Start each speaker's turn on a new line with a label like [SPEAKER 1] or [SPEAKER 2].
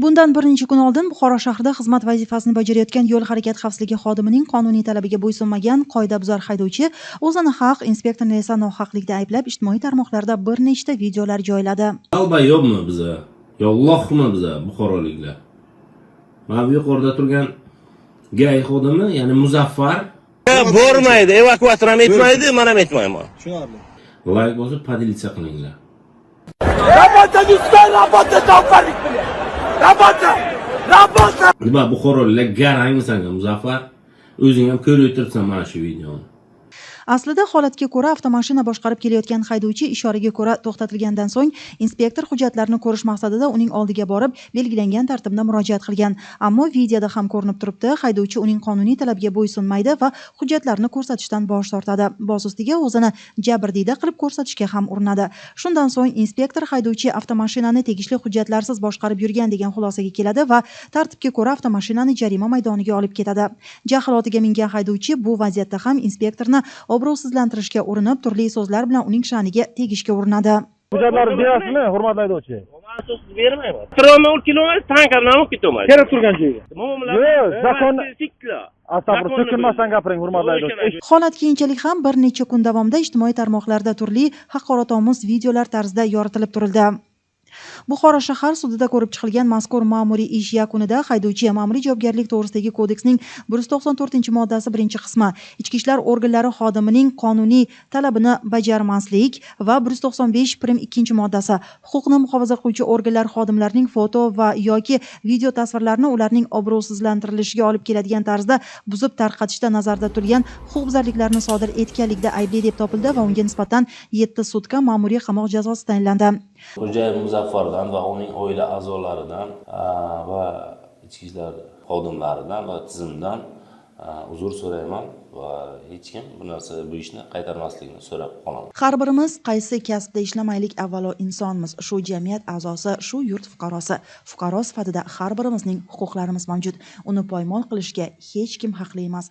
[SPEAKER 1] Bundan bir necha kun oldin Buxoro shahrida xizmat vazifasini bajarayotgan yo'l harakati xavfsizligi xodimining qonuniy talabiga bo'ysunmagan qoidabuzar haydovchi o'zini haq, inspektorni esa nohaqlikda ayblab, ijtimoiy tarmoqlarda bir nechta videolar joyladi.
[SPEAKER 2] Albayo'qmi biza? Yollohmi biza buxoroliklar? Mana bu yuqorida turgan gay xodimi, ya'ni Muzaffar
[SPEAKER 3] bormaydi, evakuator ham etmaydi, men ham etmayman.
[SPEAKER 2] Tushunarli. Layk bo'lsa podelitsiya qilinglar.
[SPEAKER 4] Работа не стоит, работа толпарик, блядь! Работа! Работа!
[SPEAKER 2] Nima buxoroliklar garangmi senga Muzaffar? O'zing ham ko'rib o'tiribsan mana shu videoni.
[SPEAKER 1] Aslida holatga ko'ra avtomashina boshqarib kelayotgan haydovchi ishoraga ko'ra to'xtatilgandan so'ng inspektor hujjatlarini ko'rish maqsadida uning oldiga borib, belgilangan tartibda murojaat qilgan. Ammo videoda ham ko'rinib turibdi, haydovchi uning qonuniy talabiga bo'ysunmaydi va hujjatlarni ko'rsatishdan bosh tortadi. Boz ustiga o'zini jabrdiyda qilib ko'rsatishga ham urinadi. Shundan so'ng inspektor haydovchi avtomashinani tegishli hujjatlarsiz boshqarib yurgan degan xulosaga keladi va tartibga ko'ra avtomashinani jarima maydoniga olib ketadi. Jahlotiga mingan haydovchi bu vaziyatda ham inspektorni obro'sizlantirishga urinib, turli so'zlar bilan uning sha'niga tegishga urinadi.
[SPEAKER 5] Hujjatlarni berasizmi, hurmatli haydovchi?
[SPEAKER 3] Men so'zsiz bermayman. Tramvay olib kelaman, tankamdan olib ketaman.
[SPEAKER 5] Kerak turgan joyga.
[SPEAKER 3] Yo'q,
[SPEAKER 5] zakonni astag'firullah, so'kinmasdan gapiring, hurmatli haydovchi.
[SPEAKER 1] Holat keyinchalik ham bir necha kun davomida ijtimoiy tarmoqlarda turli haqoratomuz videolar tarzida yoritilib turildi. Buxoro shahar sudida ko'rib chiqilgan mazkur ma'muriy ish yakunida haydovchi ma'muriy javobgarlik to'g'risidagi kodeksning 194-moddasi 1-qismi ichki ishlar organlari xodimining qonuniy talabini bajarmaslik va 195-2-moddasi huquqni muhofaza qiluvchi organlar xodimlarining foto va yoki video tasvirlarini ularning obro'sizlantirilishiga olib keladigan tarzda buzib tarqatishda nazarda tutilgan huquqbuzarliklarni sodir etganlikda aybli deb topildi va unga nisbatan 7 sutka ma'muriy qamoq jazosi tayinlandi.
[SPEAKER 6] Xo'jayev Muzaffardan va uning oila a'zolaridan va ichki ishlar xodimlaridan va tizimdan uzr so'rayman va hech kim bu ishni qaytarmasligini so'rab qolaman.
[SPEAKER 1] Har birimiz qaysi kasbda ishlamaylik, avvalo insonmiz, shu jamiyat a'zosi, shu yurt fuqarosi. Fuqaro sifatida har birimizning huquqlarimiz mavjud. Uni poymol qilishga hech kim haqli emas.